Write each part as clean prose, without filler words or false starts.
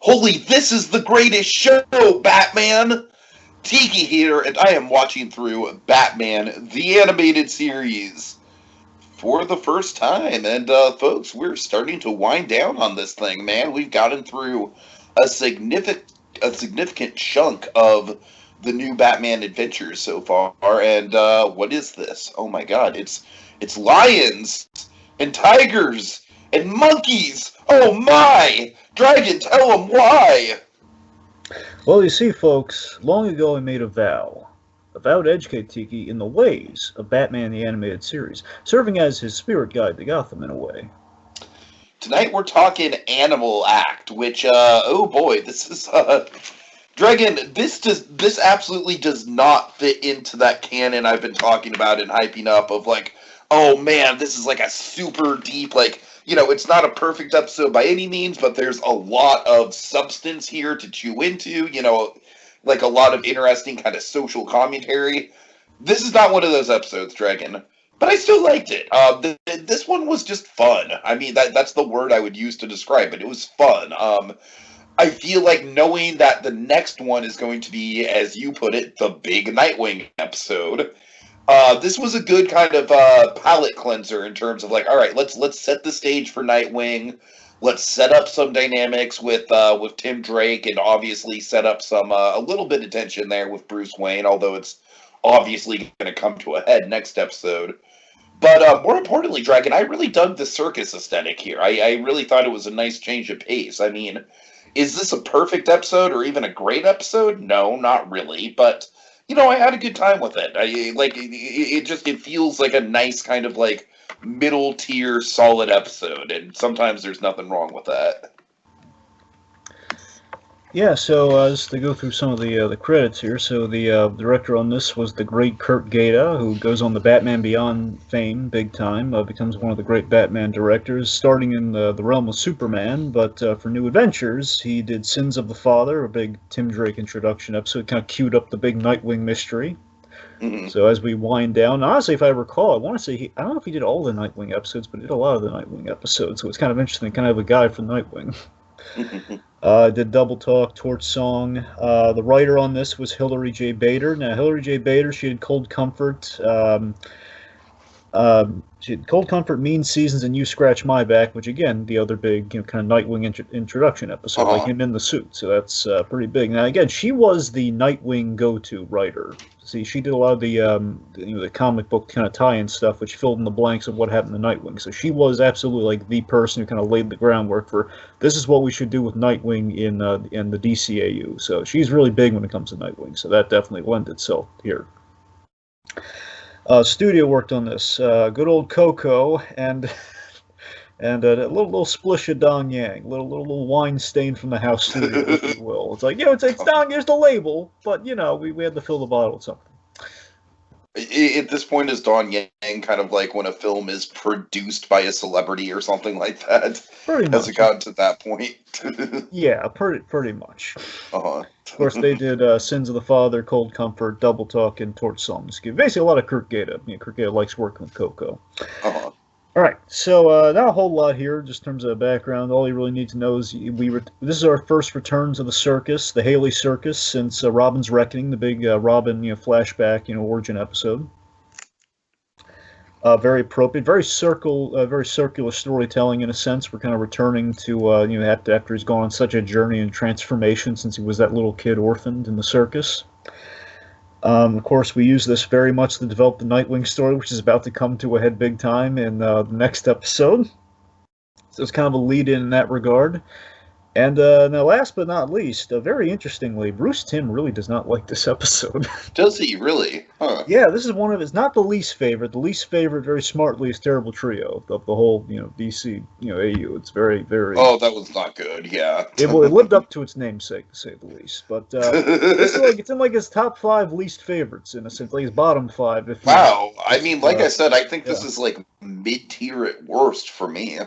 Holy, this is the greatest show, Batman! Tiki here, and I am watching through Batman, the animated series, for the first time. And, folks, we're starting to wind down on this thing, man. We've gotten through a significant chunk of the new Batman adventures so far. And, what is this? Oh my god, it's lions, and tigers, and monkeys! Oh my! Dragon, tell them why! Well, you see, folks, long ago I made a vow to educate Tiki in the ways of Batman the Animated Series, serving as his spirit guide to Gotham in a way. Tonight we're talking Animal Act, which, oh boy, this is, Dragon, this absolutely does not fit into that canon I've been talking about and hyping up of, like, oh man, this is like a super deep, like, you know, it's not a perfect episode by any means, but there's a lot of substance here to chew into, you know, like a lot of interesting kind of social commentary. This is not one of those episodes, Dragon, but I still liked it. This one was just fun. I mean, that's the word I would use to describe it. It was fun. I feel like knowing that the next one is going to be, as you put it, the big Nightwing episode. This was a good kind of palate cleanser in terms of like, all right, let's set the stage for Nightwing. Let's set up some dynamics with Tim Drake, and obviously set up some a little bit of tension there with Bruce Wayne, although it's obviously going to come to a head next episode. But more importantly, Dragon, I really dug the circus aesthetic here. I really thought it was a nice change of pace. I mean, is this a perfect episode or even a great episode? No, not really, but you know, I had a good time with it. It feels like a nice kind of like middle tier solid episode, and sometimes there's nothing wrong with that. Yeah, so just to go through some of the credits here, so the director on this was the great Kurt Gaeta, who goes on the Batman Beyond fame big time, becomes one of the great Batman directors, starting in the realm of Superman, but for New Adventures, he did Sins of the Father, a big Tim Drake introduction episode, kind of queued up the big Nightwing mystery. Mm-hmm. So as we wind down, honestly, if I recall, I want to say, I don't know if he did all the Nightwing episodes, but he did a lot of the Nightwing episodes, so it's kind of interesting, kind of a guy for Nightwing. Did Double Talk, Torch Song. The writer on this was Hilary J. Bader. Now, Hilary J. Bader, she had Cold Comfort. She had Cold Comfort, Mean Seasons, and You Scratch My Back, which, again, the other big, you know, kind of Nightwing introduction episode, like him in the suit. So that's pretty big. Now, again, she was the Nightwing go-to writer. See, she did a lot of the comic book kind of tie-in stuff, which filled in the blanks of what happened to Nightwing. So she was absolutely like the person who kind of laid the groundwork for this is what we should do with Nightwing in the DCAU. So she's really big when it comes to Nightwing. So that definitely lent itself here. Studio worked on this. Good old Coco and a little splish of Dong Yang, little wine stain from the house studio, if you will. It's like, you know, it's Dong. Here's the label, but you know, we had to fill the bottle with something. At this point, is Don Yang kind of like when a film is produced by a celebrity or something like that? Pretty much. Has it gotten to that point? Yeah, pretty much. Of course, they did Sins of the Father, Cold Comfort, Double Talk, and Torch Songs. Basically, a lot of Kurt Gaeta. You know, Kurt Gaeta likes working with Coco. All right, so not a whole lot here, just in terms of background. All you really need to know is this is our first return to the circus, the Haley Circus, since Robin's Reckoning, the big Robin flashback origin episode. Very appropriate, very circular storytelling in a sense. We're kind of returning to after he's gone on such a journey and transformation since he was that little kid orphaned in the circus. Of course, we use this very much to develop the Nightwing story, which is about to come to a head big time in the next episode. So it's kind of a lead-in in that regard. And now, last but not least, very interestingly, Bruce Timm really does not like this episode. Does he really? Huh. Yeah, this is one of his, not the least favorite. The least favorite, very smartly, is Terrible Trio of the whole, DC, AU. It's very, very. Oh, that was not good. Yeah. It lived up to its namesake, to say the least. But it's in like his top 5 least favorites in a sense, like his bottom 5. Wow. I mean, like I said, I think this is like mid-tier at worst for me.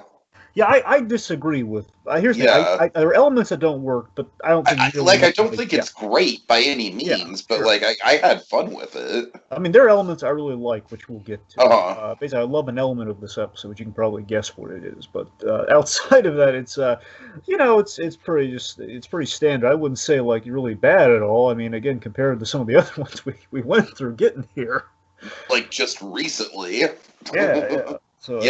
Yeah, I disagree with. Here's the thing. Yeah. There are elements that don't work, but I don't think nearly I enough don't of it- think yeah, it's great by any yeah, means, but sure. like I had fun with it. I mean, there are elements I really like, which we'll get to. Uh-huh. Basically, I love an element of this episode, which you can probably guess what it is. But outside of that, it's it's pretty standard. I wouldn't say like really bad at all. I mean, again, compared to some of the other ones we went through getting here. Like just recently. Yeah. So I mean,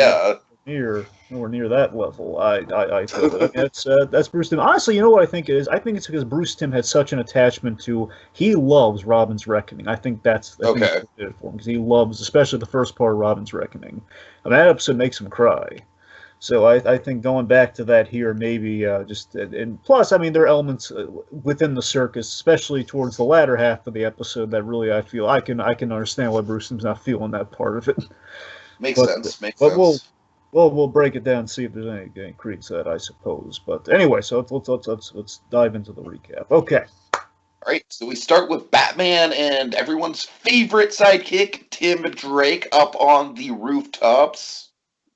Yeah. nowhere near that level. I feel that. I mean, that's Bruce Timm. Honestly, you know what I think it is? I think it's because Bruce Timm had such an attachment to. He loves Robin's Reckoning. I think that's Okay. what did it for him because he loves, especially the first part of Robin's Reckoning. I mean, that episode makes him cry. So I think going back to that here, maybe and plus, I mean, there are elements within the circus, especially towards the latter half of the episode, that really I feel I can understand why Bruce Timm's not feeling that part of it. Makes But sense. Makes but sense. we'll break it down and see if there's any credence to that, I suppose. But anyway, so let's dive into the recap. Okay. All right, so we start with Batman and everyone's favorite sidekick, Tim Drake, up on the rooftops.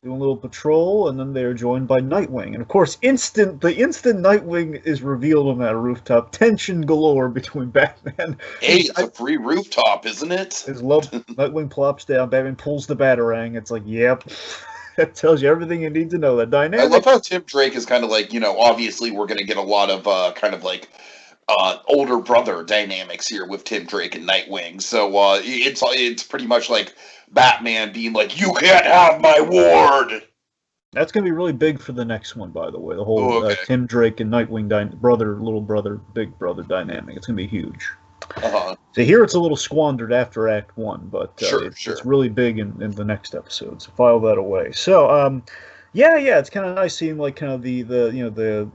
Doing a little patrol, and then they are joined by Nightwing. And of course, the instant Nightwing is revealed on that rooftop, tension galore between Batman. Hey, it's a free rooftop, isn't it? His love, Nightwing plops down, Batman pulls the Batarang. It's like, yep. That tells you everything you need to know. That dynamic. I love how Tim Drake is kind of like, obviously we're going to get a lot of kind of like older brother dynamics here with Tim Drake and Nightwing. So it's pretty much like Batman being like, "You can't have my ward." That's going to be really big for the next one, by the way. The whole Tim Drake and Nightwing little brother, big brother dynamic. It's going to be huge. Uh-huh. So here it's a little squandered after Act 1, but sure. It's really big in the next episode. So file that away. So yeah, it's kind of nice seeing like kind of the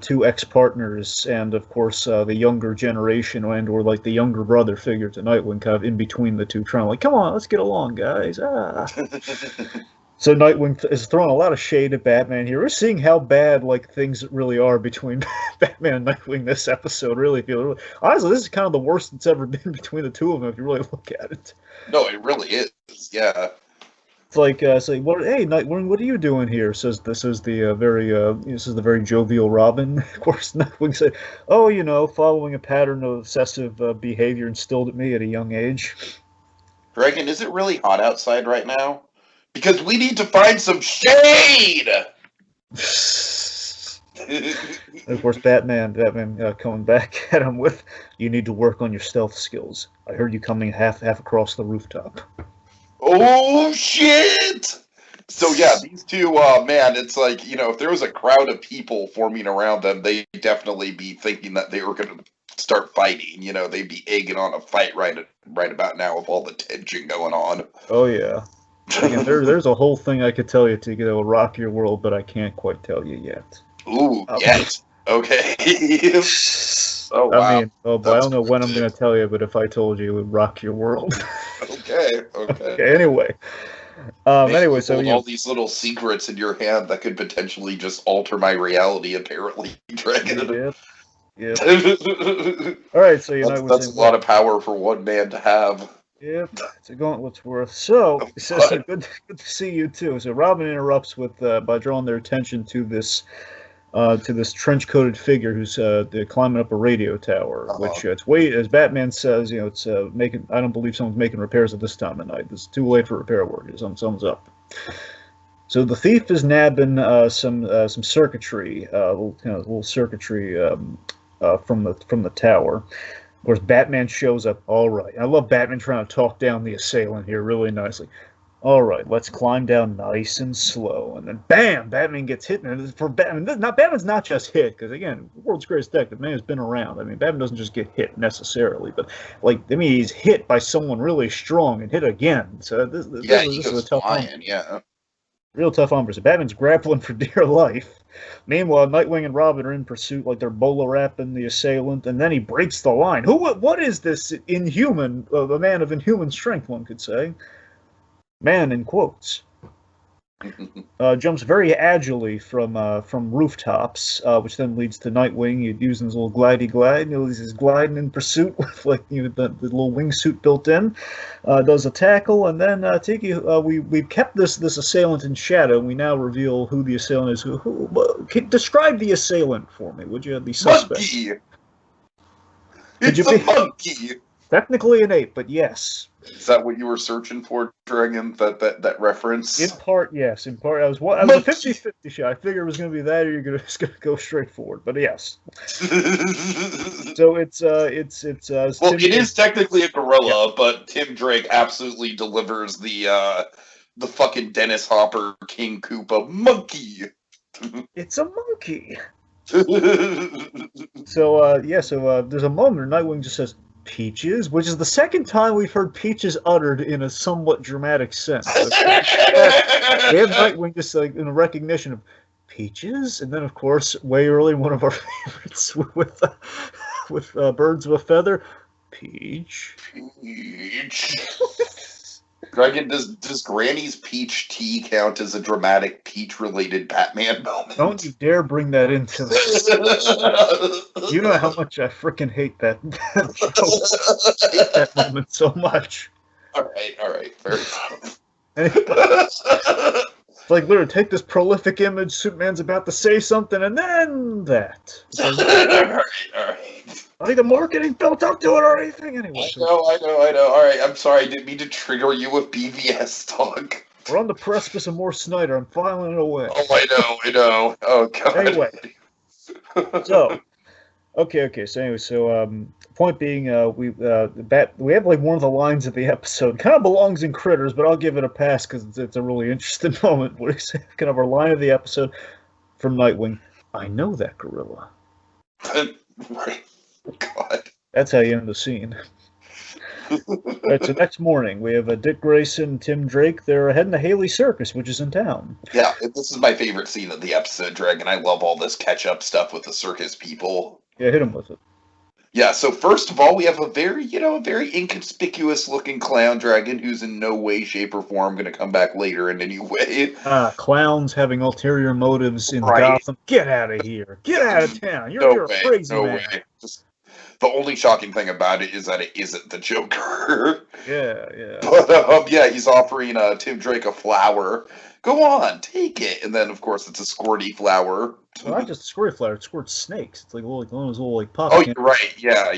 two ex-partners and of course the younger generation or like the younger brother figure to Nightwing kind of in between the two, trying to like, come on, let's get along, guys. So Nightwing is throwing a lot of shade at Batman here. We're seeing how bad like things really are between Batman and Nightwing this episode. Really feel honestly, this is kind of the worst it's ever been between the two of them if you really look at it. No, it really is. Yeah. It's like, what? Hey, Nightwing, what are you doing here? Says this is the very jovial Robin. Of course, Nightwing said, "Oh, following a pattern of obsessive behavior instilled at me at a young age." Dragon, is it really hot outside right now? Because we need to find some shade. And of course, Batman coming back at him with, "You need to work on your stealth skills. I heard you coming half across the rooftop." Oh shit! So yeah, these two, man, it's like, if there was a crowd of people forming around them, they'd definitely be thinking that they were going to start fighting. They'd be egging on a fight right about now with all the tension going on. Oh yeah. Again, there's a whole thing I could tell you to will rock your world, but I can't quite tell you yet. Ooh, yet. Okay. Oh, wow. I mean, but I don't know when I'm going to tell you, but if I told you, it would rock your world. Okay. Okay, anyway. Anyway, so all these little secrets in your hand that could potentially just alter my reality, apparently, Dragon. Yep. All right, so that's a lot of power for one man to have. Yep, it's a gauntlet's worth. So, it says, good to see you, too. So, Robin interrupts by drawing their attention to this trench-coated figure who's climbing up a radio tower, which as Batman says, it's making. I don't believe someone's making repairs at this time of night. It's too late for repair work. Someone's up. So the thief is nabbing some circuitry, little circuitry from the tower. Of course, Batman shows up. All right, I love Batman trying to talk down the assailant here really nicely. All right, let's climb down nice and slow, and then bam, Batman gets hit. And for Batman, Batman's not just hit, because again, world's greatest detective, man, has been around. I mean, Batman doesn't just get hit necessarily, but he's hit by someone really strong and hit again. So this is a tough one. Yeah. Real tough on. So Batman's grappling for dear life. Meanwhile, Nightwing and Robin are in pursuit, like they're bowler wrapping the assailant, and then he breaks the line. What is this inhuman, a man of inhuman strength, one could say? Man in quotes. Jumps very agilely from rooftops, which then leads to Nightwing. He'd using his little glidey glide. He's gliding in pursuit with like the little wingsuit built in. Does a tackle, and then Tiki. We've kept this assailant in shadow. And we now reveal who the assailant is. Describe the assailant for me, would you? The suspect. Monkey. Could It's you a be monkey. technically an ape, but yes. Is that what you were searching for, Dragon? That reference? In part, yes. In part, I was a Monkey. 50-50 shot. I figured it was going to be that, or you're just going to go straight forward. But yes. So it's Well, Tim it is technically a gorilla, Yeah. but Tim Drake absolutely delivers the fucking Dennis Hopper King Koopa monkey. It's a monkey. So there's a moment where Nightwing just says Peaches, which is the second time we've heard Peaches uttered in a somewhat dramatic sense. We have Nightwing just like in a recognition of Peaches, and then of course way early one of our favorites with Birds of a Feather, Peach. Peach. Dragon, does Granny's peach tea count as a dramatic peach-related Batman moment? Don't you dare bring that into this. You know how much I frickin' hate that joke. I hate that moment so much. All right, fair enough. It's like, literally, take this prolific image, Superman's about to say something, and then that. All right. Not even marketing built up to it or anything, anyway. I know. All right, I'm sorry. I didn't mean to trigger you with BVS talk. We're on the precipice of more Snyder. I'm filing it away. Oh, I know. Oh, God. Anyway. So, okay. So point being, we have like one of the lines of the episode. Kind of belongs in Critters, but I'll give it a pass because it's a really interesting moment. What is kind of our line of the episode from Nightwing? I know that gorilla. Right. God. That's how you end the scene. Right, so next morning we have Dick Grayson, Tim Drake. They're heading to Haley Circus, which is in town. Yeah, this is my favorite scene of the episode, Dragon. I love all this catch-up stuff with the circus people. Yeah, hit him with it. Yeah, so first of all, we have a very inconspicuous-looking clown dragon who's in no way, shape, or form going to come back later in any way. Clowns having ulterior motives in Gotham. Get out of here. Get out of town. You're a crazy man. No way. The only shocking thing about it is that it isn't the Joker. Yeah. But, he's offering Tim Drake a flower. Go on, take it. And then, of course, it's a squirty flower. Well, not just a squirty flower, it squirts snakes. It's like one of those little puffs. Oh, you're right. Yeah.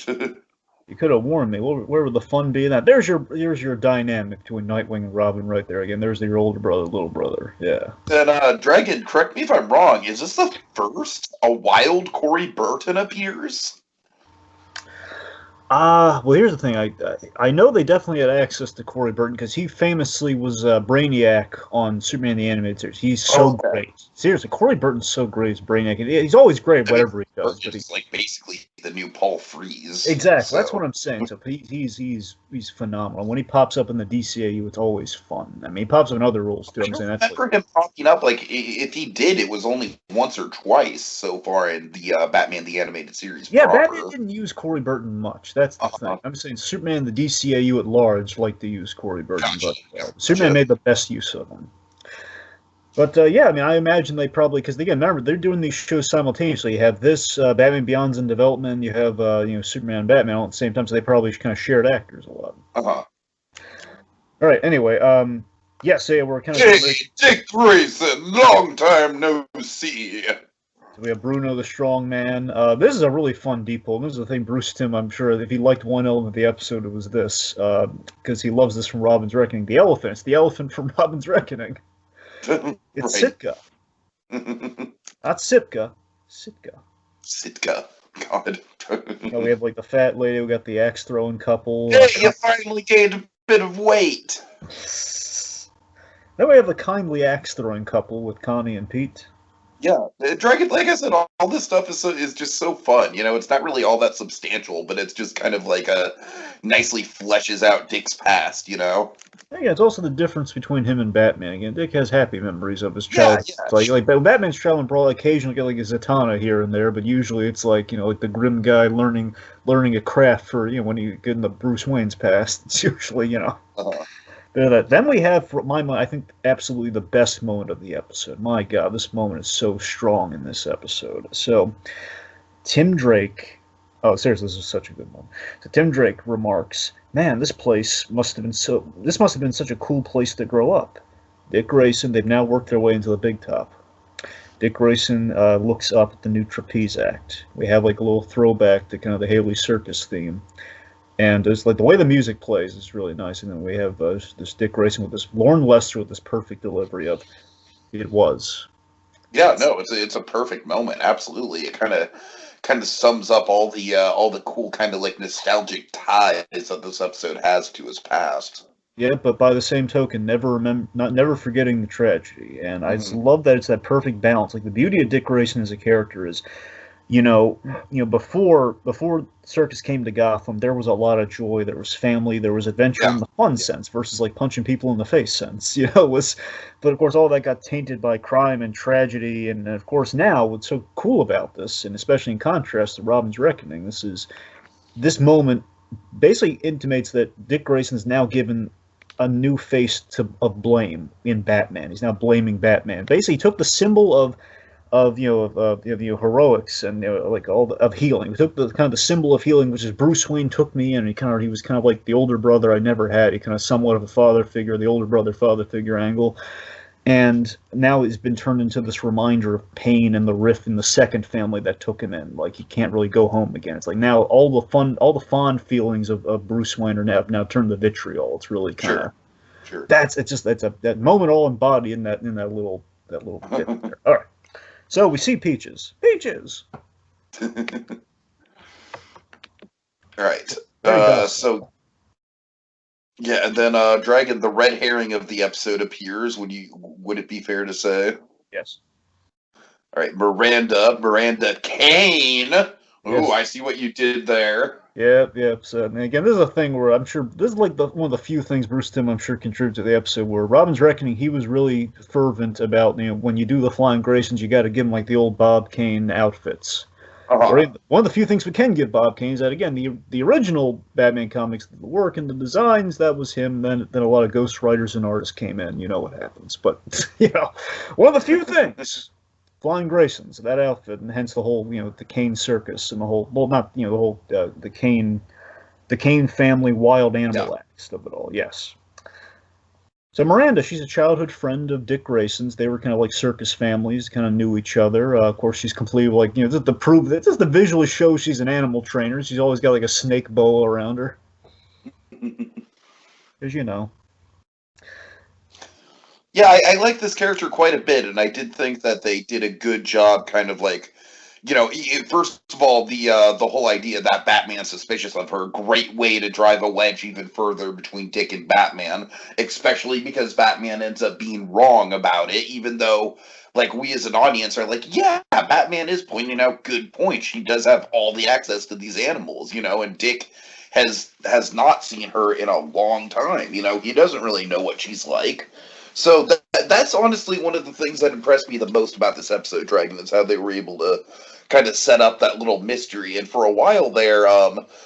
You could have warned me. Where would the fun be in that? There's your dynamic between Nightwing and Robin right there. Again, there's your older brother, little brother. Yeah. And, Dragon, correct me if I'm wrong, is this the first a wild Corey Burton appears? Well, here's the thing. I know they definitely had access to Corey Burton because he famously was Brainiac on Superman the Animated Series. He's so great. Seriously, Corey Burton's so great as Brainiac. He's always great, whatever he does. But he's like basically the new Paul Frees. Exactly. So. That's what I'm saying. So he's phenomenal. When he pops up in the DCAU, it's always fun. I mean, he pops up in other roles too. I'm saying that's. For him popping up, like if he did, it was only once or twice so far in the Batman the Animated Series. Yeah, Batman didn't use Corey Burton much. That's the thing. I'm saying Superman, the DCAU at large, like to use Corey Burton, but Superman made the best use of him. But I mean, I imagine they probably, because again, remember they're doing these shows simultaneously. You have this Batman Beyond's in development. You have Superman and Batman all at the same time, so they probably kind of shared actors a lot. All right. Anyway, we're kind of. Hey, Dick Grayson, long time no see. So we have Bruno the Strong Man. This is a really fun depot. This is the thing, Bruce Timm, I'm sure, if he liked one element of the episode, it was this, because he loves this from Robin's Reckoning. The elephant. It's the elephant from Robin's Reckoning. It's Sitka. Not Sitka. Sitka. God. We have like the fat lady. We got the axe throwing couple. Hey, you finally gained a bit of weight. Then we have the kindly axe throwing couple with Connie and Pete. Yeah, Dragon. Like I said, all this stuff is just so fun. It's not really all that substantial, but it's just kind of like a nicely fleshes out Dick's past. Yeah, it's also the difference between him and Batman. Again, Dick has happy memories of his childhood. Yeah. Like Batman's traveling abroad, occasionally get like a Zatanna here and there, but usually it's like like the grim guy learning a craft for when you get in the Bruce Wayne's past. It's usually Then we have, for my mind, I think absolutely the best moment of the episode. My God, this moment is so strong in this episode. So Tim Drake, oh seriously, this is such a good moment. So Tim Drake remarks, "Man, this must have been such a cool place to grow up." Dick Grayson, they've now worked their way into the big top. Dick Grayson looks up at the new trapeze act. We have like a little throwback to kind of the Haley Circus theme. And it's like the way the music plays is really nice. And then we have this Dick Grayson with this Lauren Lester with this perfect delivery of "It was." Yeah, no, it's a perfect moment. Absolutely, it kind of sums up all the cool kind of like nostalgic ties that this episode has to his past. Yeah, but by the same token, never forgetting the tragedy. And I just Mhm. love that it's that perfect balance. Like the beauty of Dick Grayson as a character is, before Circus came to Gotham, there was a lot of joy. There was family. There was adventure Yeah, in the fun sense versus like punching people in the face sense. But of course all that got tainted by crime and tragedy. And of course now, what's so cool about this, and especially in contrast to Robin's Reckoning, this moment basically intimates that Dick Grayson's now given a new face of blame in Batman. He's now blaming Batman. Basically, he took the symbol of heroics and like of healing. We took the kind of the symbol of healing, which is Bruce Wayne took me, and he was kind of like the older brother I never had. He kind of somewhat of a father figure, the older brother father figure angle, and now it's been turned into this reminder of pain and the rift in the second family that took him in. Like he can't really go home again. It's like now all the fond feelings of Bruce Wayne are now turned to vitriol. It's really kind of sure. that moment all embodied in that little bit there. All right. So we see Peaches. Peaches. All right. So yeah, and then Dragon, the red herring of the episode appears. Would it be fair to say? Yes. All right, Miranda Kane. Ooh, Yes. I see what you did there. Yeah. So and again, this is a thing where I'm sure this is like one of the few things Bruce Timm I'm sure contributed to the episode where Robin's Reckoning he was really fervent about when you do the Flying Graysons you got to give them like the old Bob Kane outfits. Uh-huh. One of the few things we can give Bob Kane is that again the original Batman comics, the work and the designs that was him. Then a lot of ghostwriters and artists came in. You know what happens, but one of the few things. Flying Graysons, that outfit, and hence the whole, the Kane circus and the whole, well, not, the whole, the Kane family wild animal act of it all. Yes. So Miranda, she's a childhood friend of Dick Grayson's. They were kind of like circus families, kind of knew each other. Of course, she's completely like, just to prove that, just to visually show she's an animal trainer. She's always got like a snake boa around her. Because, Yeah, I like this character quite a bit, and I did think that they did a good job, kind of like, first of all, the whole idea that Batman's suspicious of her, great way to drive a wedge even further between Dick and Batman, especially because Batman ends up being wrong about it, even though, like, we as an audience are like, yeah, Batman is pointing out good points. She does have all the access to these animals, and Dick has not seen her in a long time. He doesn't really know what she's like. So that's honestly one of the things that impressed me the most about this episode, Dragon, is how they were able to kind of set up that little mystery. And for a while there,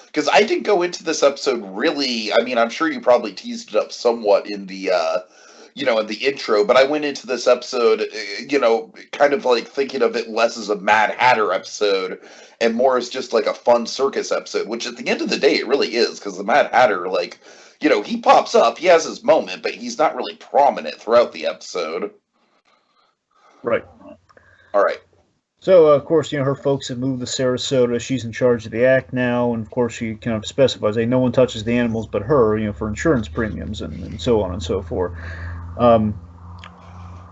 because I didn't go into this episode really, I mean, I'm sure you probably teased it up somewhat in the, in the intro, but I went into this episode, kind of like thinking of it less as a Mad Hatter episode and more as just like a fun circus episode, which at the end of the day, it really is, because the Mad Hatter, like, he pops up, he has his moment, but he's not really prominent throughout the episode. Right. All right. So, of course, her folks have moved to Sarasota. She's in charge of the act now, and of course, she kind of specifies, hey, no one touches the animals but her, for insurance premiums and so on and so forth.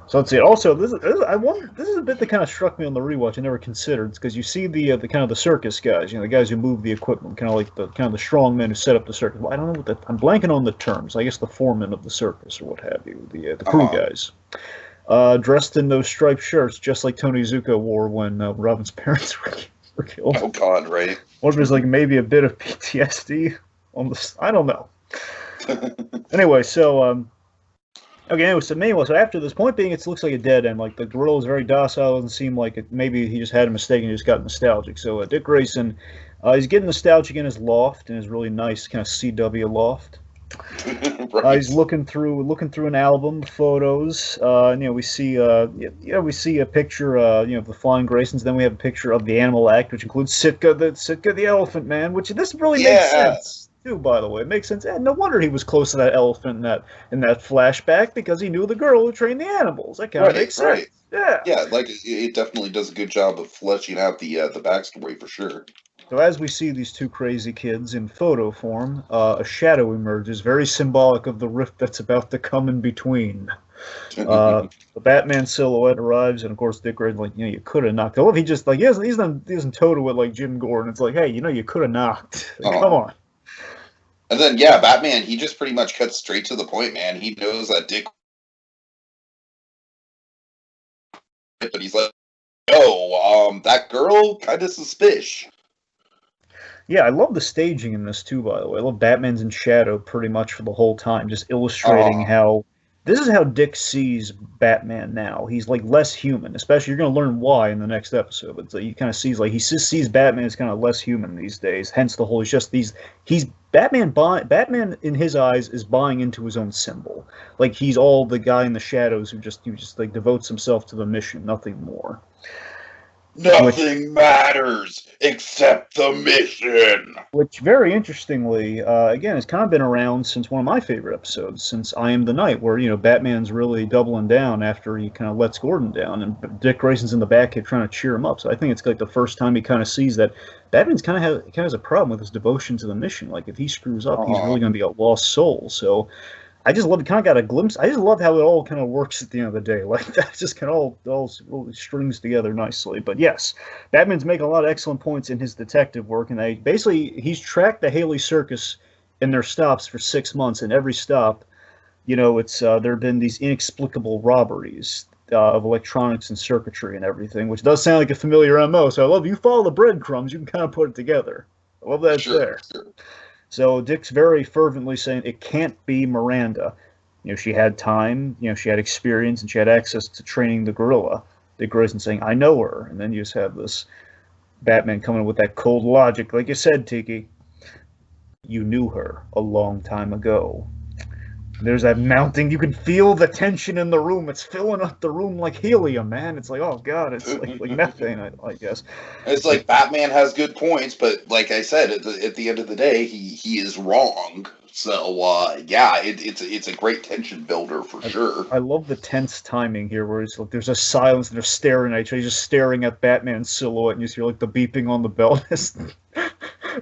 So let's see. Also, this is a bit that kind of struck me on the rewatch. I never considered because you see the kind of the circus guys, the guys who move the equipment, kind of the strong men who set up the circus. Well, I don't know I'm blanking on the terms. I guess the foreman of the circus or what have you, the crew guys, dressed in those striped shirts, just like Tony Zuko wore when Robin's parents were killed. Oh God, right? Or there's like maybe a bit of PTSD on this. I don't know. Anyway, so. Okay, so after this point being, it looks like a dead end. Like the gorilla is very docile, doesn't seem like it. Maybe he just had a mistake and he just got nostalgic. So Dick Grayson, he's getting nostalgic in his loft, in his really nice kind of CW loft. Right. He's looking through an album of photos. And, we see a picture, of the Flying Graysons. Then we have a picture of the Animal Act, which includes Sitka the Elephant Man. Which this really makes Yeah. sense too. By the way, it makes sense. And no wonder he was close to that elephant in that flashback, because he knew the girl who trained the animals. That kind of Right. makes sense. Right. Yeah. Yeah. Like it definitely does a good job of fleshing out the backstory for sure. So as we see these two crazy kids in photo form, a shadow emerges, very symbolic of the rift that's about to come in between. The Batman silhouette arrives, and of course Dick Grayson's like, you could have knocked. I love he just like he doesn't total it like Jim Gordon. It's like, hey, you could have knocked. Like, come on. And then yeah, Batman, he just pretty much cuts straight to the point, man. He knows that Dick, but he's like, oh, that girl kind of suspicious. Yeah, I love the staging in this too, by the way. I love Batman's in shadow pretty much for the whole time, just illustrating how this is how Dick sees Batman now. He's like less human, especially you're going to learn why in the next episode. But he kind of sees like he just sees Batman as kind of less human these days. Hence the whole he's Batman Batman in his eyes is buying into his own symbol. Like he's all the guy in the shadows who just like devotes himself to the mission, nothing more. Nothing matters except the mission. Which, very interestingly, again, has kind of been around since one of my favorite episodes, since I Am the Night, where, Batman's really doubling down after he kind of lets Gordon down, and Dick Grayson's in the back here trying to cheer him up. So I think it's like the first time he kind of sees that Batman's kind of has a problem with his devotion to the mission. Like, if he screws up, he's really going to be a lost soul. So I just love, kind of got a glimpse. I just love how it all kind of works at the end of the day. Like that just kind of all strings together nicely. But yes, Batman's making a lot of excellent points in his detective work, and he's tracked the Haley Circus in their stops for 6 months, and every stop, it's there have been these inexplicable robberies of electronics and circuitry and everything, which does sound like a familiar MO. So I love you follow the breadcrumbs, you can kind of put it together. I love that it's there. Sure. So Dick's very fervently saying it can't be Miranda. She had time, she had experience, and she had access to training the gorilla. Dick Grayson saying, I know her. And then you just have this Batman coming with that cold logic. Like you said, Tiki, you knew her a long time ago. There's that mounting. You can feel the tension in the room. It's filling up the room like helium, man. It's like, oh, God, it's like methane, I guess. It's like Batman has good points, but like I said, at the end of the day, he is wrong. So, yeah, it's a great tension builder for sure. I love the tense timing here where it's like there's a silence and they're staring at each other. He's just staring at Batman's silhouette, and you hear like the beeping on the bell.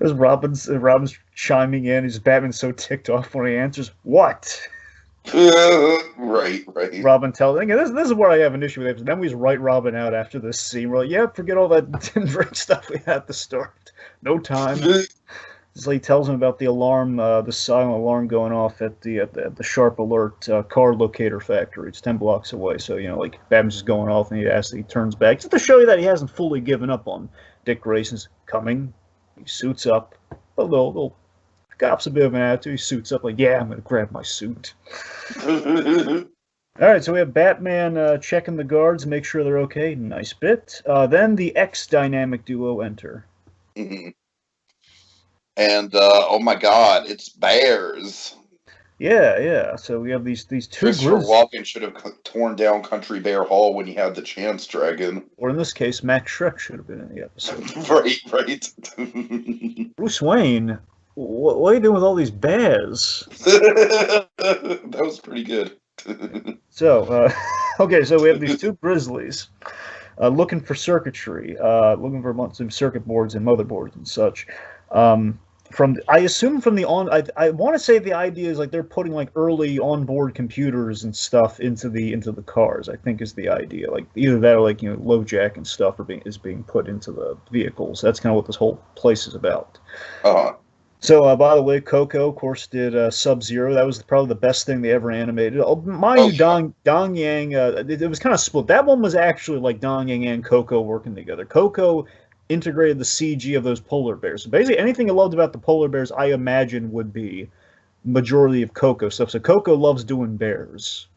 As Robin's chiming in, Batman's so ticked off when he answers, "What?" Right. Robin tells, again, this is where I have an issue with it. Then we just write Robin out after this scene. We're like, yeah, forget all that drink stuff we had at the start. No time. So he tells him about the alarm, the silent alarm going off at the Sharp Alert car locator factory. It's 10 blocks away. So, like Batman's just going off, and he turns back. Just to show you that he hasn't fully given up on Dick Grayson's coming. He suits up. A little cops a bit of an attitude. He suits up like, yeah, I'm going to grab my suit. All right, so we have Batman checking the guards and make sure they're okay. Nice bit. Then the X dynamic duo enter. Mm-hmm. And, oh my God, it's bears. Yeah. So we have these two Christopher Walken should have torn down Country Bear Hall when he had the chance, Dragon. Or in this case, Max Shrek should have been in the episode. Right. Bruce Wayne, what are you doing with all these bears? That was pretty good. So, okay, so we have these two grizzlies looking for circuitry, looking for some circuit boards and motherboards and such. I assume from the I want to say the idea is like they're putting like early onboard computers and stuff into the cars. I think is the idea. Like either that or like low jack and stuff is being put into the vehicles. That's kind of what this whole place is about. So by the way, Coco of course did Sub-Zero. That was probably the best thing they ever animated. Mind you, Dong Yang. It was kind of split. That one was actually like Dong Yang and Coco working together. Coco integrated the CG of those polar bears. So basically, anything you loved about the polar bears, I imagine, would be majority of Coco stuff. So Coco loves doing bears.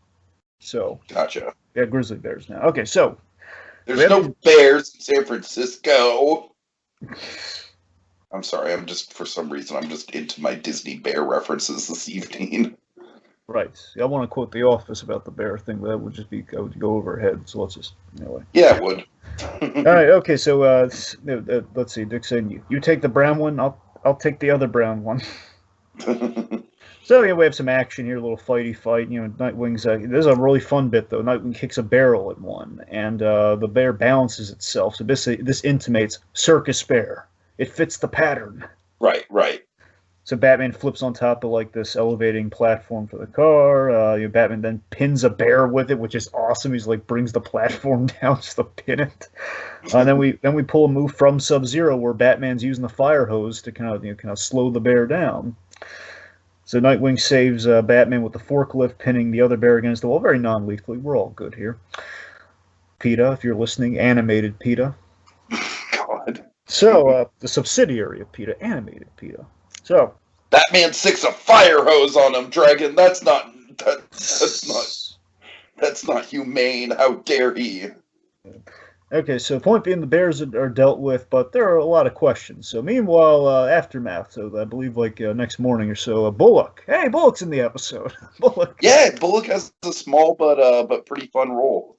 So gotcha. Yeah, grizzly bears now. Okay, so there's no bears in San Francisco. I'm sorry. For some reason, I'm just into my Disney bear references this evening. Right. I want to quote The Office about the bear thing, but that would go over our head. So let's just anyway. Yeah, it would. All right. Okay. So let's see. Dick saying you take the brown one. I'll take the other brown one. So yeah, we have some action here, a little fighty fight. Nightwing's. This is a really fun bit though. Nightwing kicks a barrel at one, and the bear balances itself. So this intimates circus bear. It fits the pattern. Right. So Batman flips on top of like this elevating platform for the car. Batman then pins a bear with it, which is awesome. He's like brings the platform down just to pin it. Then we pull a move from Sub-Zero where Batman's using the fire hose to kind of slow the bear down. So Nightwing saves Batman with the forklift, pinning the other bear against the wall. Very non-lethally. We're all good here. PETA, if you're listening, animated PETA. God. So the subsidiary of PETA, animated PETA. So Batman sticks a fire hose on him, Dragon. That's not humane. How dare he? Okay, so point being, the bears are dealt with, but there are a lot of questions. So meanwhile, aftermath. So I believe next morning or so, Bullock. Hey, Bullock's in the episode. Bullock. Yeah, Bullock has a small but pretty fun role.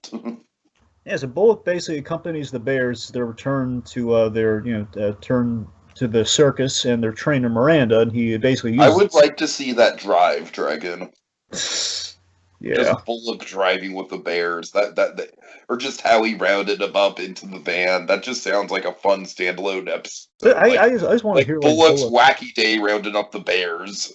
Yeah, so Bullock basically accompanies the bears their return to turn to the circus and their trainer Miranda, and he basically uses... I would like to see that drive, Dragon. Yeah. Just Bullock driving with the bears. That or just how he rounded them up into the van. That just sounds like a fun standalone episode. I just want to hear Bullock's wacky day rounding up the bears.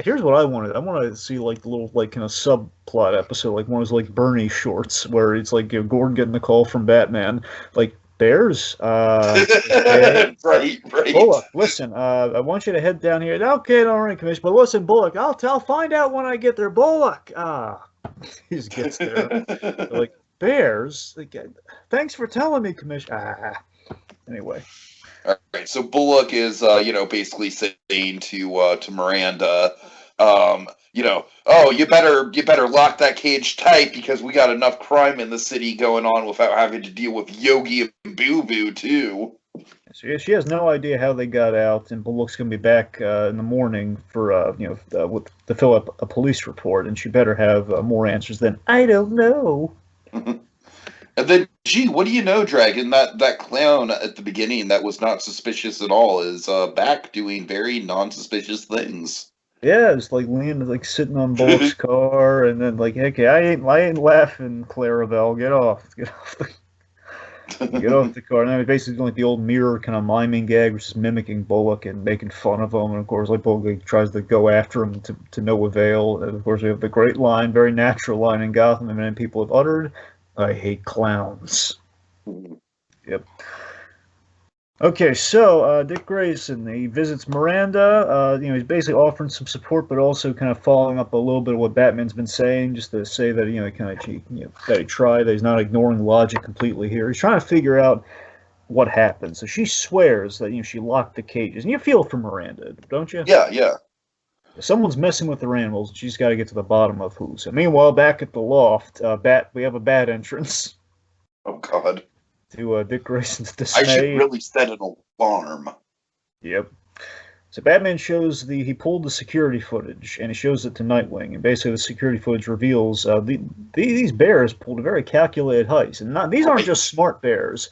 Here's what I wanted. I want to see like the little kind of subplot episode, like one of those Bernie shorts where it's like Gordon getting the call from Batman, like bears. Right. Bullock, listen. I want you to head down here. Okay, all right, Commissioner. But listen, Bullock, I'll find out when I get there. Bullock. He just gets there. Like bears. Thanks for telling me, Commissioner. Anyway. All right. So Bullock is, basically saying to Miranda, oh, you better lock that cage tight because we got enough crime in the city going on without having to deal with Yogi and Boo Boo too. So she has no idea how they got out, and Bullock's gonna be back in the morning for to fill up a police report, and she better have more answers than I don't know. And then, gee, what do you know, Dragon? That clown at the beginning that was not suspicious at all is back doing very non-suspicious things. Yeah, it's like leaning, sitting on Bullock's car, and then okay, I ain't laughing, Clarabelle, get off the car. And then it's basically doing the old mirror kind of miming gag, which is mimicking Bullock and making fun of him. And of course, Bullock tries to go after him to no avail. And of course, we have the great line, very natural line in Gotham, and many people have uttered, "I hate clowns." Yep. Okay, so Dick Grayson, he visits Miranda. He's basically offering some support, but also kind of following up a little bit of what Batman's been saying, just to say that that he tried, that he's not ignoring logic completely here. He's trying to figure out what happened. So she swears that she locked the cages, and you feel for Miranda, don't you? Yeah. Someone's messing with their animals. And she's got to get to the bottom of who. So meanwhile, back at the loft, we have a bat entrance. Oh God. To Dick Grayson's dismay. I should really set an alarm. Yep. So Batman shows he pulled the security footage, and he shows it to Nightwing, and basically the security footage reveals these bears pulled a very calculated heist, and these aren't just smart bears.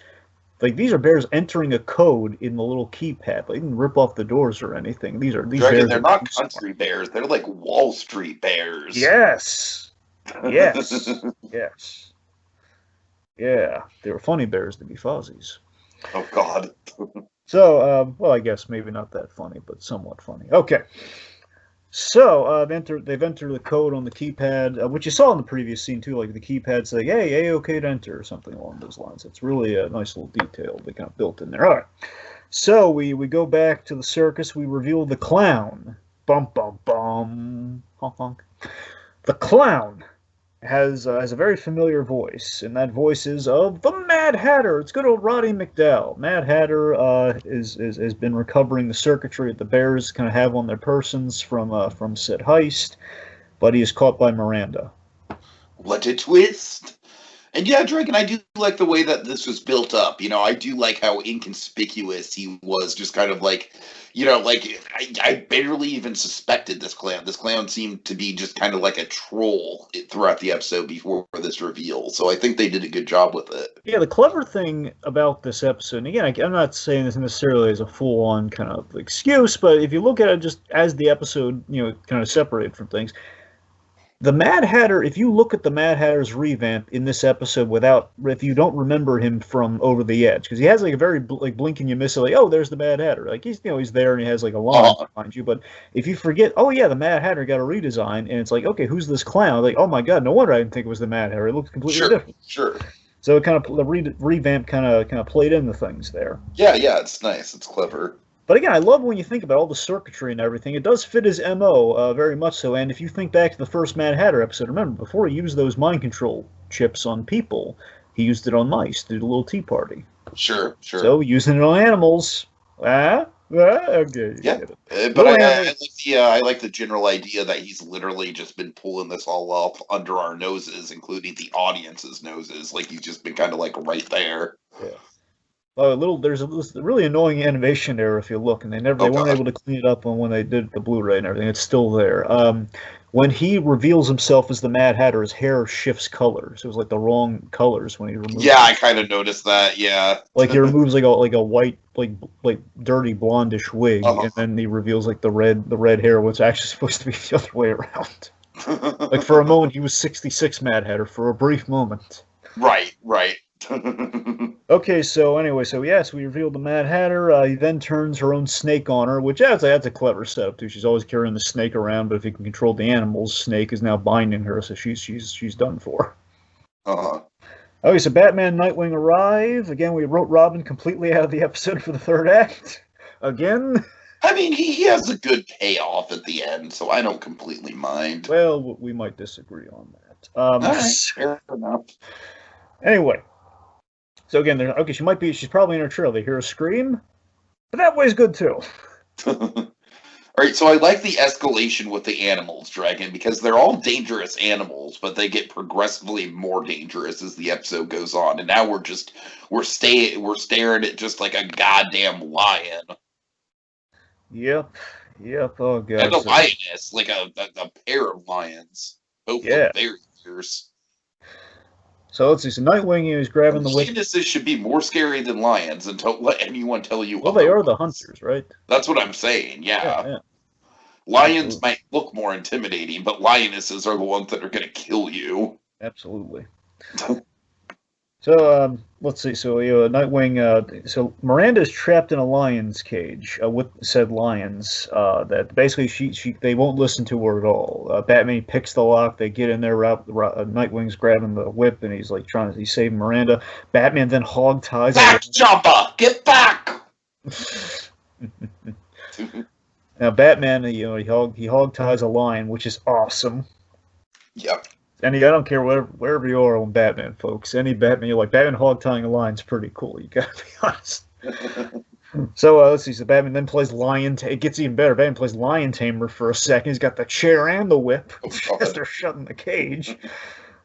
These are bears entering a code in the little keypad. They didn't rip off the doors or anything. These bears. They're not country bears. They're like Wall Street bears. Yes. Yes. Yeah, they were funny bears to be Fozzies. Oh, God. So, I guess maybe not that funny, but somewhat funny. Okay. So, they've entered the code on the keypad, which you saw in the previous scene, too. Like, the keypad saying, hey, okay to enter, or something along those lines. It's really a nice little detail they kind of built in there. All right. So, we go back to the circus. We reveal the clown. Bum, bum, bum. Honk, honk. The clown has a very familiar voice, and that voice is of the Mad Hatter. It's good old Roddy McDowell. Mad Hatter has been recovering the circuitry that the bears kind of have on their persons from said heist, but he is caught by Miranda. What a twist! And yeah, Dragon, I do like the way that this was built up. You know, I do like how inconspicuous he was, just kind of like, you know, like I barely even suspected this clown. This clown seemed to be just kind of like a troll throughout the episode before this reveal. So I think they did a good job with it. Yeah, the clever thing about this episode, and again, I'm not saying this necessarily as a full-on kind of excuse, but if you look at it just as the episode, kind of separated from things, the Mad Hatter, if you look at the Mad Hatter's revamp in this episode if you don't remember him from Over the Edge, because he has like a very blink and you miss it, like, oh, there's the Mad Hatter. Like he's there and he has like a line behind you. But if you forget, oh yeah, the Mad Hatter got a redesign, and it's like, okay, who's this clown? Like, oh my god, no wonder I didn't think it was the Mad Hatter. It looks completely different. Sure. So it kind of the revamp kind of played into things there. Yeah, it's nice. It's clever. But again, I love when you think about all the circuitry and everything. It does fit his MO very much so. And if you think back to the first Mad Hatter episode, remember, before he used those mind control chips on people, he used it on mice to do a little tea party. Sure. So using it on animals. Okay. Yeah, but I like the general idea that he's literally just been pulling this all up under our noses, including the audience's noses. Like he's just been kind of like right there. Yeah. There's a really annoying animation error if you look, and they weren't able to clean it up when they did the Blu-ray and everything. It's still there. When he reveals himself as the Mad Hatter, his hair shifts colors. It was like the wrong colors when he removes. Yeah, I kind of noticed that. Yeah, like he removes like a white, like dirty blondish wig, and then he reveals like the red hair, which actually supposed to be the other way around. Like for a moment, he was 66 Mad Hatter for a brief moment. Right. Okay, so yes, we revealed the Mad Hatter. He then turns her own snake on her, which that's a clever setup too. She's always carrying the snake around, but if he can control the animals, Snake is now binding her, so she's done for. Okay, so Batman and Nightwing arrive. Again, we wrote Robin completely out of the episode for the third act. Again. I mean, he has a good payoff at the end, so I don't completely mind. Well, we might disagree on that. All right, fair enough. Anyway. So again, she's probably in her trailer. They hear a scream, but that way's good too. All right, so I like the escalation with the animals, Dragon, because they're all dangerous animals, but they get progressively more dangerous as the episode goes on. And now we're staring at just like a goddamn lion. Yep. Oh god. And a lioness, like a pair of lions. Both look very fierce. So let's see. So Nightwing is grabbing the whip. Lionesses should be more scary than lions, and don't let anyone tell you. Well, they are the hunters, right? That's what I'm saying. Yeah. Lions might look more intimidating, but lionesses are the ones that are going to kill you. Absolutely. So let's see. So Nightwing. So Miranda is trapped in a lion's cage with said lions. That basically they won't listen to her at all. Batman picks the lock. They get in there. Nightwing's grabbing the whip and he's he's saving Miranda. Batman then hog ties. Back, Jumper! Get back! Now Batman, he hog ties a lion, which is awesome. Yep. I don't care wherever you are on Batman, folks. Any Batman, you're like, Batman hog tying a line's pretty cool. You gotta be honest. So let's see. So Batman then plays Lion. It gets even better. Batman plays Lion Tamer for a second. He's got the chair and the whip as they're shutting the cage.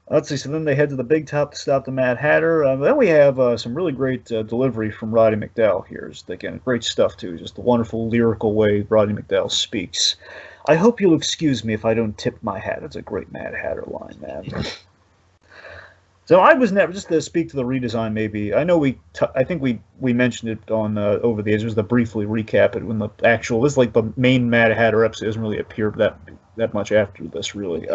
Let's see. So then they head to the big top to stop the Mad Hatter. Then we have some really great delivery from Roddy McDowall here. Again, great stuff too. Just the wonderful lyrical way Roddy McDowall speaks. I hope you'll excuse me if I don't tip my hat. It's a great Mad Hatter line, man. So I was never, just to speak to the redesign maybe, I know I think we mentioned it on Over the Edge, just to briefly recap it, when this is like the main Mad Hatter episode doesn't really appear that much after this, really.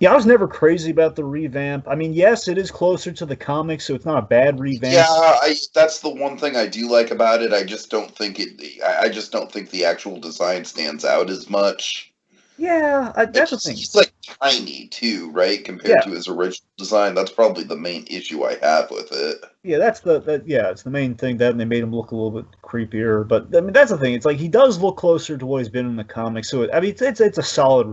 Yeah, I was never crazy about the revamp. I mean, yes, it is closer to the comics, so it's not a bad revamp. Yeah, that's the one thing I do like about it. I just don't think the actual design stands out as much. Yeah, that's the thing. He's like tiny too, right? Compared to his original design. That's probably the main issue I have with it. Yeah, it's the main thing. That and they made him look a little bit creepier. But I mean, that's the thing. It's like he does look closer to what he's been in the comics. So it's a solid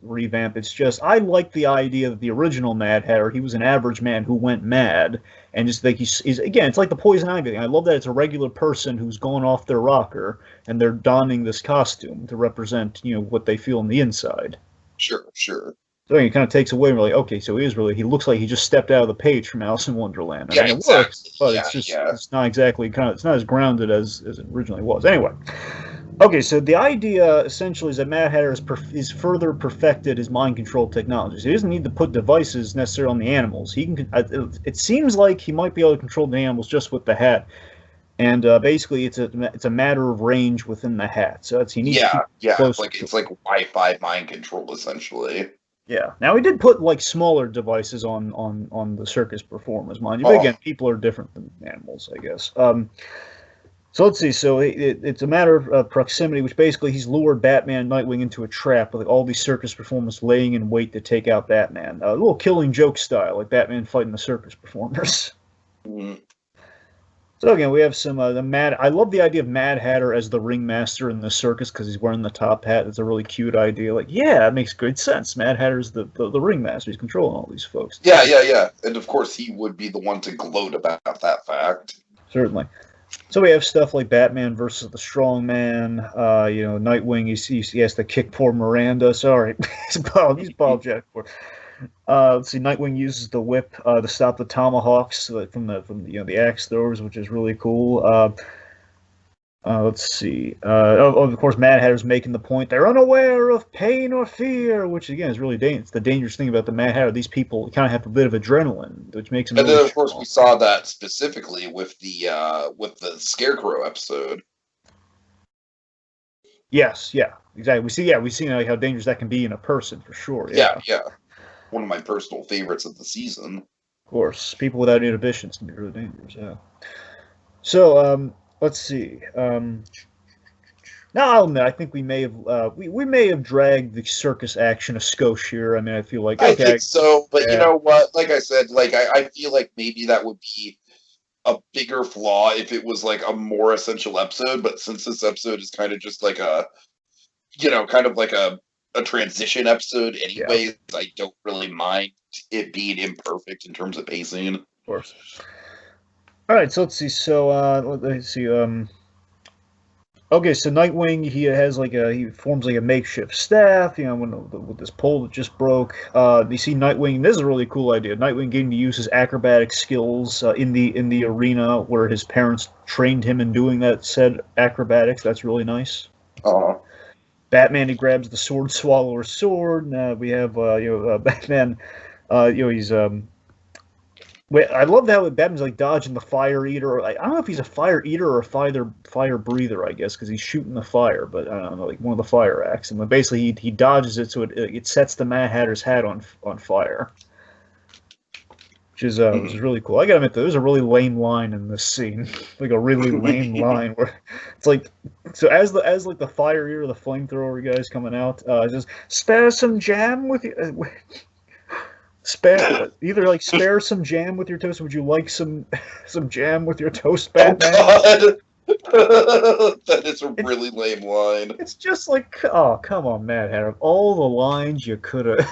revamp. It's just I like the idea that the original Mad Hatter, he was an average man who went mad, and just like he's again, it's like the Poison Ivy thing. I love that it's a regular person who's gone off their rocker and they're donning this costume to represent what they feel on the inside. Sure. So he kind of takes away, and we're like, okay, so he looks like he just stepped out of the page from Alice in Wonderland. I Yeah, mean, it exactly. works, but Yeah, it's just, yeah. it's not exactly it's not as grounded as it originally was. Anyway, okay, so the idea essentially is that Mad Hatter is further perfected his mind control technology. So he doesn't need to put devices necessarily on the animals. He can. It seems like he might be able to control the animals just with the hat. And basically, it's a matter of range within the hat. So he needs to keep close. It's like Wi-Fi mind control essentially. Yeah. Now he did put like smaller devices on the circus performers, mind you. But again, people are different than animals, I guess. So let's see. So it's a matter of proximity, which basically he's lured Batman, Nightwing into a trap with like, all these circus performers laying in wait to take out Batman. A little Killing Joke style, like Batman fighting the circus performers. Mm-hmm. So again, we have some I love the idea of Mad Hatter as the ringmaster in the circus because he's wearing the top hat. It's a really cute idea. Like, yeah, it makes good sense. Mad Hatter's the ringmaster. He's controlling all these folks. Yeah. And of course, he would be the one to gloat about that fact. Certainly. So we have stuff like Batman versus the Strong Man. Nightwing. He has to kick poor Miranda. Sorry, he's Bob Jack. Let's see. Nightwing uses the whip to stop the tomahawks from the axe throwers, which is really cool. Let's see. Of course, Mad Hatter's making the point they're unaware of pain or fear, which again is really dangerous. It's the dangerous thing about the Mad Hatter. These people kind of have a bit of adrenaline, which makes them. And then, of course, we saw that specifically with the Scarecrow episode. Yes. Yeah. Exactly. We've seen like how dangerous that can be in a person for sure. Yeah. One of my personal favorites of the season. Of course, people without inhibitions can be really dangerous. Yeah. So let's see. Now I'll admit, I think we may have we may have dragged the circus action a skosh here. I mean, I feel like I think so, but yeah. You know what? Like I said, like I feel like maybe that would be a bigger flaw if it was like a more essential episode. But since this episode is kind of just like a transition episode anyways, I don't really mind it being imperfect in terms of pacing. Of course. All right, so let's see. So let's see. Okay, so Nightwing, he forms like a makeshift staff, with this pole that just broke. You see Nightwing. This is a really cool idea. Nightwing getting to use his acrobatic skills in the arena where his parents trained him in doing that said acrobatics. That's really nice. Batman, he grabs the sword swallower's sword. We have Batman. He's I love that Batman's like dodging the fire eater. I don't know if he's a fire eater or a fire breather. I guess because he's shooting the fire, but I don't know, like one of the fire acts. And basically he dodges it, so it sets the Mad Hatter's hat on fire, which is really cool. I gotta admit, there's a really lame line in this scene, like a really lame line where it's like, so as the fire eater, the flamethrower guys coming out, just spare some jam with you. Spare some jam with your toast. Would you like some jam with your toast, Batman? Oh God, that is a really lame line. It's just like, oh come on, Mad Hatter. All the lines you could have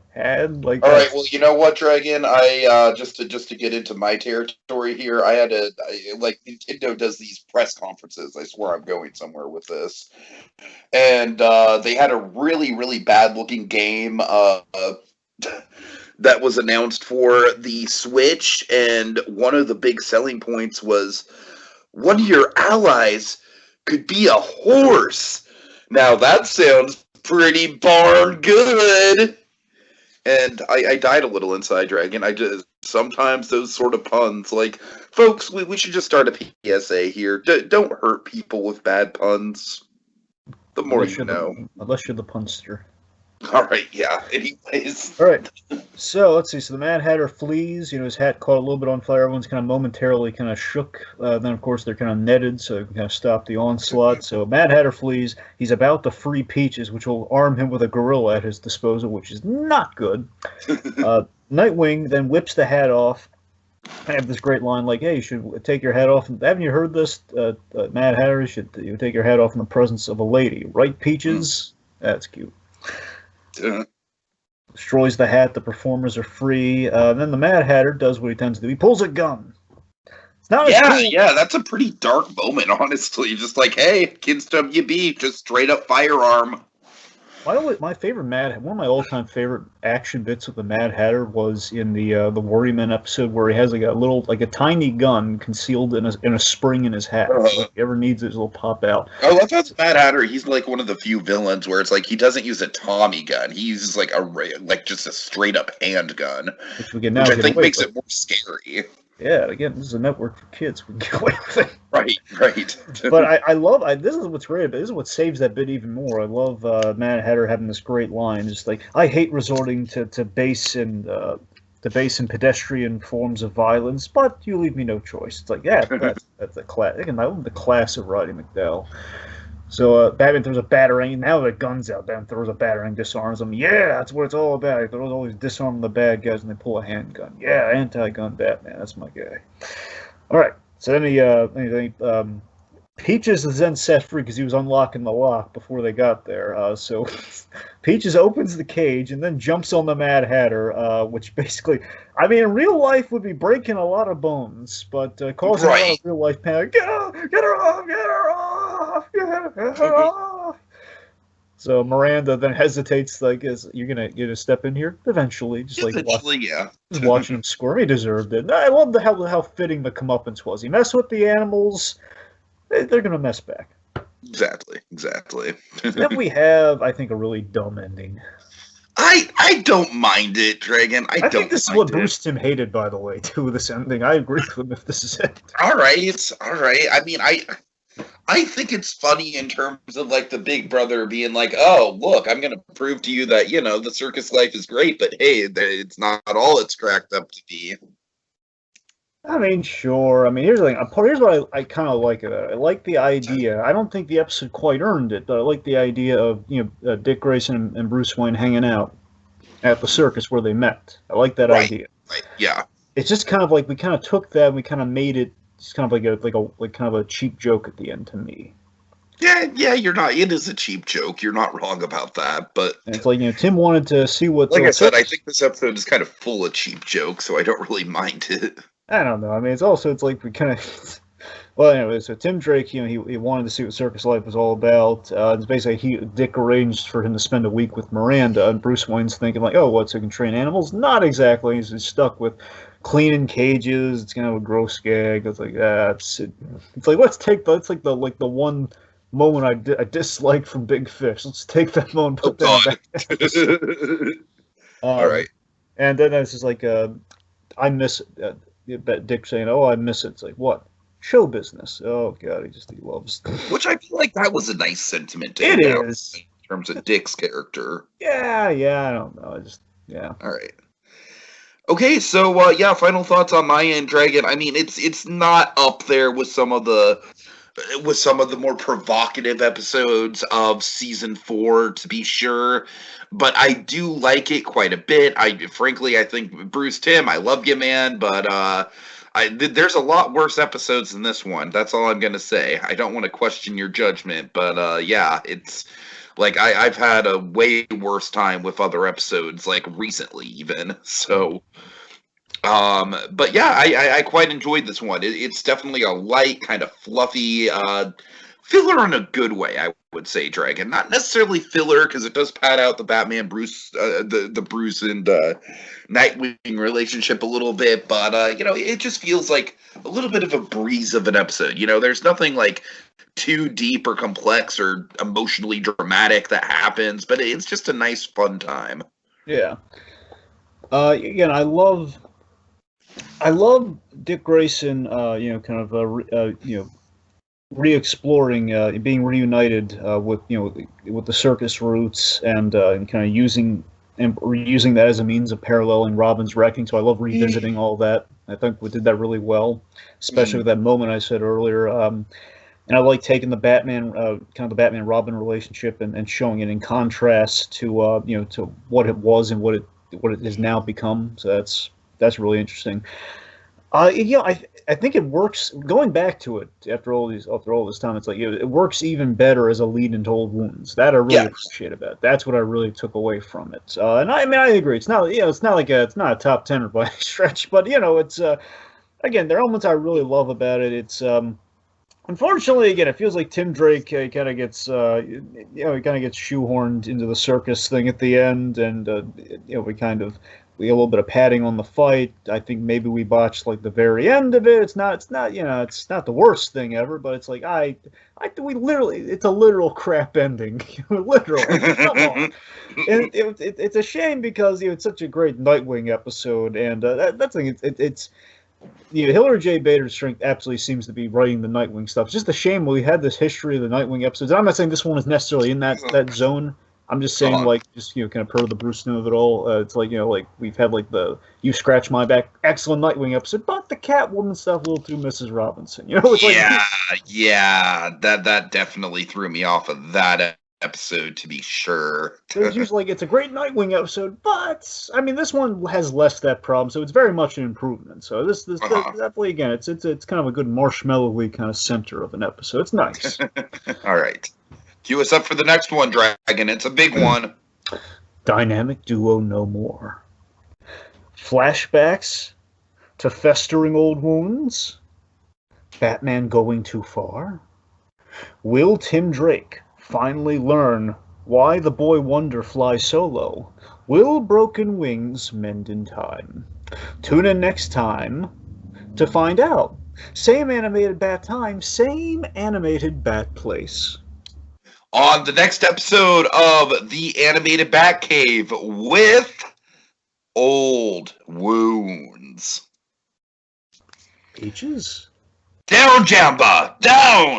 had. Like, all right, well, you know what, Dragon? I just to get into my territory here, I had like Nintendo does these press conferences. I swear I'm going somewhere with this, and they had a really really bad looking game. That was announced for the Switch, and one of the big selling points was one of your allies could be a horse. Now that sounds pretty darn good. And I died a little inside, Dragon. Sometimes those sort of puns, like, folks, we should just start a PSA here. Don't hurt people with bad puns. The more you know. Unless you're the punster. All right, yeah. Anyways. All right. So let's see. So the Mad Hatter flees. His hat caught a little bit on fire. Everyone's kind of momentarily kind of shook. Then, of course, they're kind of netted, so they can kind of stop the onslaught. So Mad Hatter flees. He's about to free Peaches, which will arm him with a gorilla at his disposal, which is not good. Nightwing then whips the hat off. I have this great line like, "Hey, you should take your hat off." Haven't you heard this? Mad Hatter, you take your hat off in the presence of a lady, right, Peaches? That's cute. Destroys the hat. The performers are free. Then the Mad Hatter does what he tends to do. He pulls a gun. It's not yeah. That's a pretty dark moment, honestly. Just like, hey, kids WB, just straight up firearm. My favorite one of my all-time favorite action bits with the Mad Hatter was in the Worryman episode where he has like a tiny gun concealed in a spring in his hat. So if he ever needs it, it'll pop out. I love how the Mad Hatter, he's like one of the few villains where it's like he doesn't use a Tommy gun. He uses like just a straight up handgun, which I think makes it more scary. Yeah, again, this is a network for kids. We can get away with it. Right. But I love this is what's great. This is what saves that bit even more. I love Mad Hatter having this great line. Just like, I hate resorting to base and pedestrian forms of violence, but you leave me no choice. It's like, yeah, that's the class. Again, I love the class of Roddy McDowell. So Batman throws a batarang. Now the gun's out. Batman throws a batarang, disarms them. Yeah, that's what it's all about. He throws always disarm the bad guys and they pull a handgun. Yeah, anti-gun Batman. That's my guy. All right. So then Peaches is then set free because he was unlocking the lock before they got there. So Peaches opens the cage and then jumps on the Mad Hatter, which basically, I mean, in real life would be breaking a lot of bones, but causing a lot of real life panic. Get her off! Get her off! Get her off! So Miranda then hesitates, like, you're gonna step in here eventually, just watching him squirm. He deserved it. I love how fitting the comeuppance was. He messed with the animals. They're gonna mess back. Exactly. Then we have, I think, a really dumb ending. I don't mind it, Dragon. I think this is what Bruce Timm hated, by the way, too, this ending. I agree with him if this is it. All right. I mean, I think it's funny in terms of, like, the big brother being like, oh, look, I'm going to prove to you that, the circus life is great, but hey, it's not all it's cracked up to be. I mean, sure. I mean, here's the thing. Here's what I kind of like about it. I like the idea. I don't think the episode quite earned it, but I like the idea of, Dick Grayson and Bruce Wayne hanging out at the circus where they met. I like that idea. Right. Yeah. It's just kind of like we kind of took that and we kind of made it just kind of like kind of a cheap joke at the end to me. Yeah, you're not. It is a cheap joke. You're not wrong about that. But and it's like, Tim wanted to see what. Like I said, I think this episode is kind of full of cheap jokes, so I don't really mind it. I don't know. I mean, it's like we kind of. Well, anyway, so Tim Drake, he wanted to see what circus life was all about. It's basically Dick arranged for him to spend a week with Miranda, and Bruce Wayne's thinking like, oh, what? So he can train animals? Not exactly. He's stuck with cleaning cages. It's kind of a gross gag. It's like it's like that's like the one moment I disliked from Big Fish. Let's take that moment and put that back. All right. And then it's just like I miss Dick saying, "Oh, I miss it." It's like, what? Show business. Oh God, he loves. Which I feel like that was a nice sentiment. It is in terms of Dick's character. Yeah. I don't know. All right. Okay, so final thoughts on my end, Dragon. I mean, it's not up there with some of the more provocative episodes of season 4, to be sure, but I do like it quite a bit. I think Bruce Timm, I love you, man, but there's a lot worse episodes than this one. That's all I'm gonna say. I don't want to question your judgment, but it's like I've had a way worse time with other episodes, like recently even. So, but yeah, I quite enjoyed this one. It's definitely a light, kind of fluffy filler in a good way, I would say, Dragon. Not necessarily filler, because it does pad out the Batman Bruce, the Bruce and Nightwing relationship a little bit, but it just feels like a little bit of a breeze of an episode. There's nothing like too deep or complex or emotionally dramatic that happens, but it's just a nice, fun time. Yeah. Again, I love Dick Grayson, re-exploring, being reunited with the circus roots and kind of using that as a means of paralleling Robin's wrecking. So I love revisiting all that. I think we did that really well, especially with that moment I said earlier. And I like taking the Batman, kind of the Batman-Robin relationship and showing it in contrast to to what it was and what it has now become. So that's really interesting. I think it works. Going back to it after all this time, it's like it works even better as a lead into Old Wounds. That I really appreciate about it. That's what I really took away from it. And I agree. It's not it's not a top 10 by any stretch, but it's again, there are elements I really love about it. It's Unfortunately, again, it feels like Tim Drake kind of gets, he kind of gets shoehorned into the circus thing at the end, and we we get a little bit of padding on the fight. I think maybe we botched like the very end of it. It's not, it's not the worst thing ever, but it's like we literally, it's a literal crap ending, literal. Come on, and it's a shame because it's such a great Nightwing episode, and that's the thing. It's Hillary J. Bader's strength absolutely seems to be writing the Nightwing stuff. It's just a shame we had this history of the Nightwing episodes. I'm not saying this one is necessarily in that zone. I'm just saying, kind of per the Bruce Snow of it all. It's like, like we've had like the You Scratch My Back, excellent Nightwing episode, but the Catwoman stuff a little too Mrs. Robinson. It's that definitely threw me off of that episode, to be sure. It's usually it's a great Nightwing episode, but I mean this one has less that problem, so it's very much an improvement. So this definitely, again, it's kind of a good marshmallowy kind of center of an episode. It's nice. All right. Cue us up for the next one, Dragon. It's a big one. Dynamic duo no more. Flashbacks to festering old wounds. Batman going too far. Will Tim Drake finally learn why the boy wonder flies solo? Will broken wings mend in time? Tune in next time to find out. Same animated bat time, same animated bat place. On the next episode of the Animated Batcave with Old Wounds. Peaches? Down, Jamba! Down!